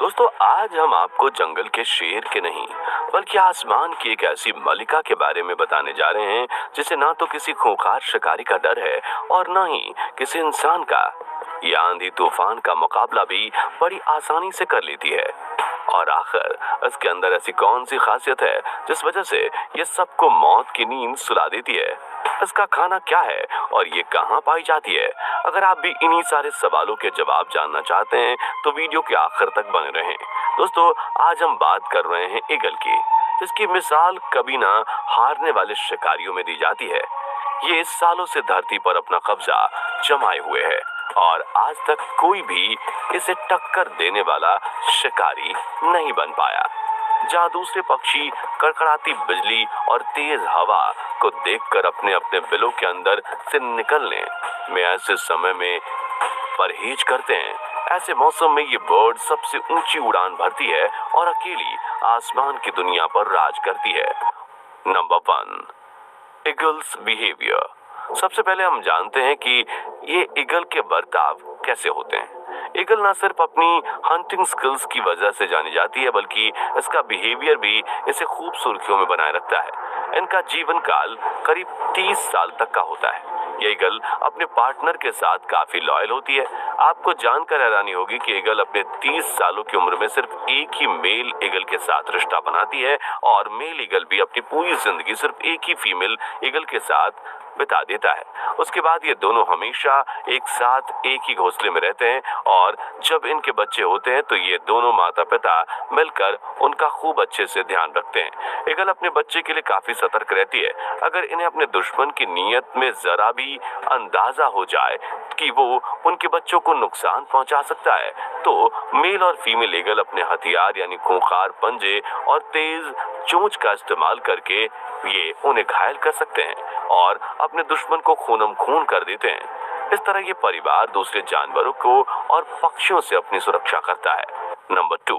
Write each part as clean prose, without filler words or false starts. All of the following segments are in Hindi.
दोस्तों आज हम आपको जंगल के शेर के नहीं बल्कि आसमान की एक ऐसी मलिका के बारे में बताने जा रहे हैं जिसे ना तो किसी खूंखार शिकारी का डर है और ना ही किसी इंसान का। ये आंधी तूफान का मुकाबला भी बड़ी आसानी से कर लेती है। और आखिर इसके अंदर ऐसी कौन सी खासियत है जिस वजह से ये सबको मौत की नींद सुला देती है? इसका खाना क्या है और ये कहाँ पाई जाती है? अगर आप भी इन्हीं सारे सवालों के जवाब जानना चाहते हैं तो वीडियो के आखिर तक बने रहें। दोस्तों आज हम बात कर रहे हैं ईगल की, जिसकी मिसाल कभी ना हारने वाले शिकारियों में दी जाती है। ये इस सालों से धरती पर अपना कब्जा जमाए हुए है और आज तक कोई भी इसे टक्कर देने वाला शिकारी नहीं बन पाया। जहाँ दूसरे पक्षी कड़कड़ाती बिजली और तेज हवा को देखकर अपने अपने बिलों के अंदर से निकलने में ऐसे समय में परहेज करते हैं, ऐसे मौसम में ये बर्ड सबसे ऊंची उड़ान भरती है और अकेली आसमान की दुनिया पर राज करती है। Number 1, eagles behaviour. सबसे पहले हम जानते हैं कि ये ईगल के बर्ताव कैसे होते हैं। ईगल ना सिर्फ अपनी हंटिंग स्किल्स की वजह से जानी जाती है बल्कि इसका बिहेवियर भी इसे खूब सुर्खियों में बनाए रखता है। इनका जीवन काल करीब 30 साल तक का होता है। ये ईगल अपने पार्टनर के साथ काफी लॉयल होती है। आपको जानकर हैरानी होगी कि ईगल अपने 30 सालों की उम्र में सिर्फ एक ही मेल ईगल के साथ रिश्ता बनाती है और मेल ईगल भी अपनी पूरी जिंदगी सिर्फ एक ही फीमेल ईगल के साथ बिता देता है। उसके बाद ये दोनों हमेशा एक साथ एक ही घोंसले में रहते हैं और जब इनके बच्चे होते हैं तो ये दोनों माता पिता मिलकर उनका खूब अच्छे से ध्यान रखते हैं। ईगल अपने बच्चे के लिए काफी सतर्क रहती है। अगर इन्हें अपने दुश्मन की नीयत में जरा भी अंदाजा हो जाए कि वो उनके बच्चों को नुकसान पहुंचा सकता है तो मेल और फीमेल ईगल अपने हथियार यानी खूंखार पंजे और तेज चोंच का इस्तेमाल करके ये उन्हें घायल कर सकते हैं और अपने दुश्मन को खूनम खून कर देते हैं। इस तरह ये परिवार दूसरे जानवरों को और पक्षियों से अपनी सुरक्षा करता है। Number 2,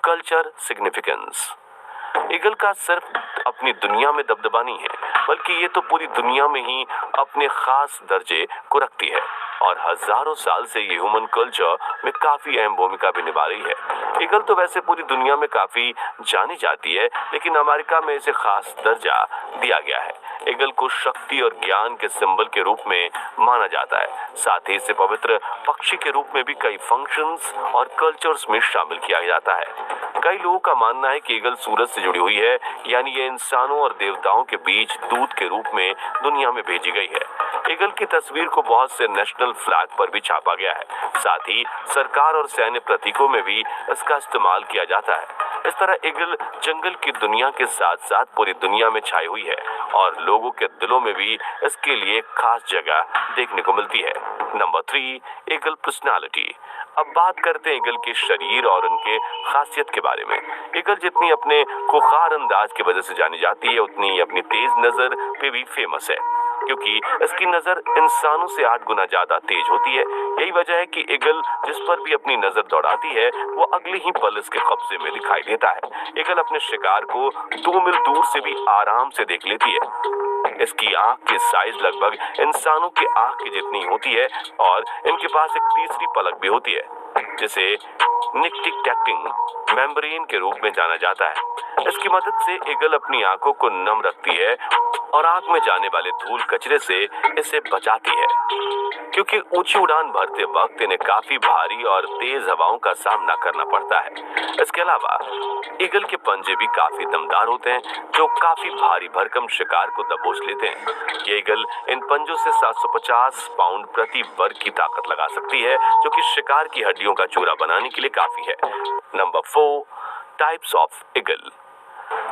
culture significance. ईगल का सिर्फ अपनी दुनिया में दबदबा नहीं है बल्कि ये तो पूरी दुनिया में ही अपने खास दर्जे को रखती है और हजारों साल से ये ह्यूमन कल्चर में काफी अहम भूमिका भी निभा रही है। ईगल तो वैसे पूरी दुनिया में काफी जानी जाती है लेकिन अमेरिका में इसे खास दर्जा दिया गया है। ईगल को शक्ति और ज्ञान के सिंबल के रूप में माना जाता है। साथ ही इसे पवित्र पक्षी के रूप में भी कई फंक्शंस और कल्चर्स में शामिल किया जाता है। कई लोगों का मानना है कि ईगल सूरज से जुड़ी हुई है, यानी ये इंसानों और देवताओं के बीच दूत के रूप में दुनिया में भेजी गई है। ईगल की तस्वीर को बहुत से नेशनल फ्लैग पर भी छापा गया है। साथ ही सरकार और सैन्य प्रतीकों में भी इसका इस्तेमाल किया जाता है। इस तरह ईगल जंगल की दुनिया के साथ साथ पूरी दुनिया में छाई हुई है और लोगों के दिलों में भी इसके लिए खास जगह देखने को मिलती है। Number 3, eagle personality. अब बात करते हैं ईगल के शरीर और उनके खासियत के बारे में। ईगल जितनी अपने खुखार अंदाज की वजह से जानी जाती है उतनी अपनी तेज नजर पे भी फेमस है, क्योंकि इसकी नजर इंसानों से 8 गुना ज्यादा तेज होती है। यही वजह है कि ईगल जिस पर भी अपनी नजर दौड़ाती है वो अगले ही पल इसके कब्जे में दिखाई देता है। ईगल अपने शिकार को 2 मील दूर से भी आराम से देख लेती है। इसकी आंख की साइज लगभग इंसानों की आंख की जितनी होती है और इनके पास एक तीसरी पलक भी होती है जिसे निक्टिक टैक्टिंग मेम्ब्रेन के रूप में जाना जाता है। इसकी मदद से ईगल अपनी आंखों को नम रखती है और आंख में जाने वाले धूल कचरे से इसे बचाती है, क्योंकि ऊंची उड़ान भरते वक्त इन्हें काफी भारी और तेज हवाओं का सामना करना पड़ता है। इसके अलावा ईगल के पंजे भी काफी दमदार होते हैं जो काफी भारी भरकम शिकार को दबोच लेते हैं। ये ईगल इन पंजों से 750 पाउंड प्रति वर्ग की ताकत लगा सकती है, जो कि शिकार की हड्डियों का चूरा बनाने के लिए काफी है। Number 4, types of eagle.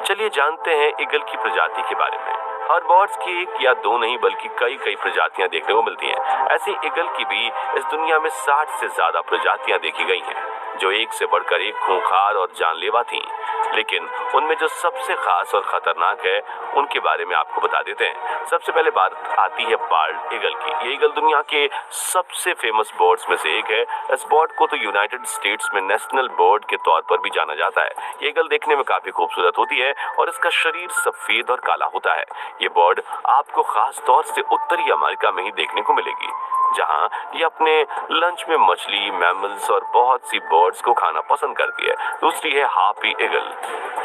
चलिए जानते हैं ईगल की प्रजाति के बारे में। हर बर्ड्स की 1 या 2 नहीं बल्कि कई प्रजातियां देखने को मिलती हैं। ऐसे ईगल की भी इस दुनिया में 60 से ज्यादा प्रजातियां देखी गई हैं, जो एक से बढ़कर एक खूंखार और जानलेवा थीं। लेकिन उनमें जो सबसे खास और खतरनाक है उनके बारे में आपको बता देते हैं। सबसे पहले बात आती है बाल्ड ईगल की। ये ईगल दुनिया के सबसे फेमस बर्ड्स में से एक है। इस बर्ड को तो यूनाइटेड स्टेट्स में नेशनल बर्ड के तौर पर भी जाना जाता है। ये ईगल देखने में काफी खूबसूरत होती है और इसका शरीर सफेद और काला होता है। ये बर्ड आपको खास तौर से उत्तरी अमेरिका में ही देखने को मिलेगी, जहां ये अपने लंच में मछली, मैमल्स और बहुत सी बर्ड्स को खाना पसंद करती है। दूसरी है हार्पी ईगल।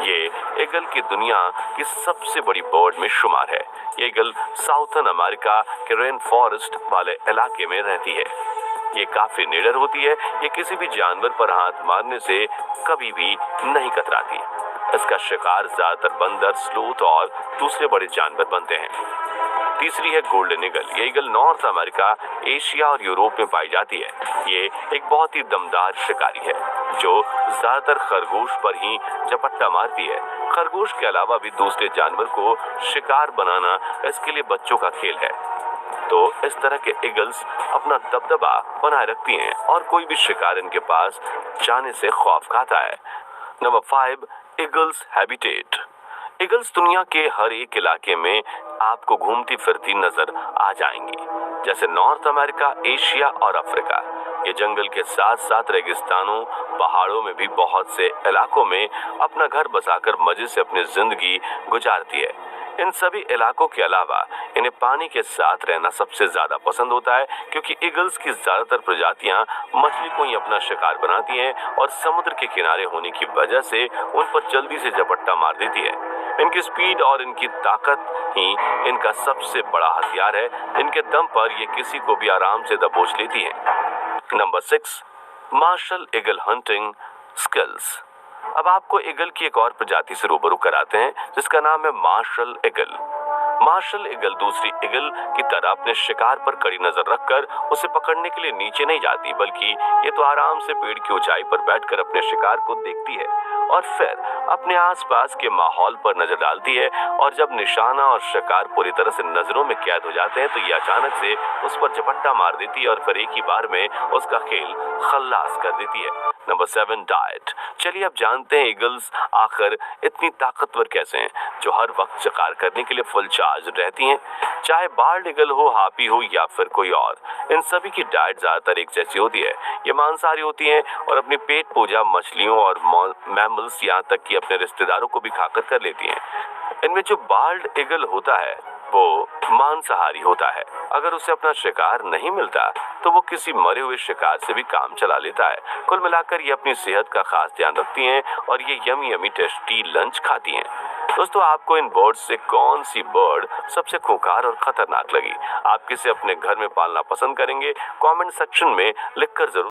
ये ईगल की दुनिया की सबसे बड़ी बर्ड में शुमार है। ये ईगल साउथर्न अमेरिका के रेन फॉरेस्ट वाले इलाके में रहती है। ये काफी निडर होती है। ये किसी भी जानवर पर हाथ मारने से कभी भी नहीं कतराती। इसका शिकार ज्यादातर बंदर, स्लोथ और दूसरे बड़े जानवर बनते हैं। तीसरी है गोल्डन ईगल। ये ईगल नॉर्थ अमेरिका, एशिया और यूरोप में पाई जाती है। ये एक बहुत ही दमदार शिकारी है जो ज्यादातर खरगोश पर ही झपट्टा मारती है। खरगोश के अलावा भी दूसरे जानवर को शिकार बनाना इसके लिए बच्चों का खेल है। तो इस तरह के ईगल्स अपना दबदबा बनाए रखती हैं और कोई भी शिकार इनके पास जाने से खौफ खाता है। Number 5, eagles habitat. ईगल्स दुनिया के हर एक इलाके में आपको घूमती फिरती नजर आ जाएंगी, जैसे नॉर्थ अमेरिका, एशिया और अफ्रीका। ये जंगल के साथ साथ रेगिस्तानों, पहाड़ों में भी बहुत से इलाकों में अपना घर बसाकर मजे से अपनी जिंदगी गुजारती है। इन सभी इलाकों के अलावा इन्हें पानी के साथ रहना सबसे ज्यादा पसंद होता है, क्योंकि ईगल्स की ज्यादातर प्रजातियां मछली को ही अपना शिकार बनाती हैं और समुद्र के किनारे होने की वजह से उन पर जल्दी से झपट्टा मार देती है। इनकी स्पीड और इनकी ताकत ही इनका सबसे बड़ा हथियार है। इनके दम पर ये किसी को भी आराम से दबोच लेती है। Number 6, martial eagle hunting skills. अब आपको ईगल की एक और प्रजाति से रूबरू कराते हैं जिसका नाम है मार्शल ईगल। मार्शल ईगल दूसरी ईगल की तरह अपने शिकार पर कड़ी नजर रखकर उसे पकड़ने के लिए नीचे नहीं जाती, बल्कि ये तो आराम से पेड़ की ऊंचाई पर बैठकर अपने शिकार को देखती है और फिर अपने आसपास के माहौल पर नजर डालती है। और जब निशाना और शिकार पूरी तरह से नजरों में कैद हो जाते हैं तो ये अचानक से उस पर झपट्टा मार देती है और फिर एक ही बार में उसका खेल खल्लास कर देती है। Number 7, diet. चलिए अब जानते हैं ईगल्स आखिर इतनी ताकतवर कैसे हैं, जो हर वक्त शिकार करने के लिए फुल चार्ज रहती हैं। चाहे बार्ड ईगल हो, हार्पी हो या फिर कोई और, इन सभी की डाइट ज्यादातर एक जैसी होती है। ये मांसाहारी होती हैं और अपनी पेट पूजा मछलियों और मैमल्स, यहाँ तक कि अपने रिश्तेदारों को भी खाकर कर लेती हैं। इनमें जो बार्ड ईगल होता है वो मांसाहारी होता है। अगर उसे अपना शिकार नहीं मिलता तो वो किसी मरे हुए शिकार से भी काम चला लेता है। कुल मिलाकर ये अपनी सेहत का खास ध्यान रखती हैं और ये यमी यमी टेस्टी लंच खाती हैं। दोस्तों, आपको इन बर्ड्स से कौन सी बर्ड सबसे खूंखार और खतरनाक लगी? आप किसे अपने घर में पालना पसंद करेंगे? कमेंट सेक्शन में लिखकर जरूर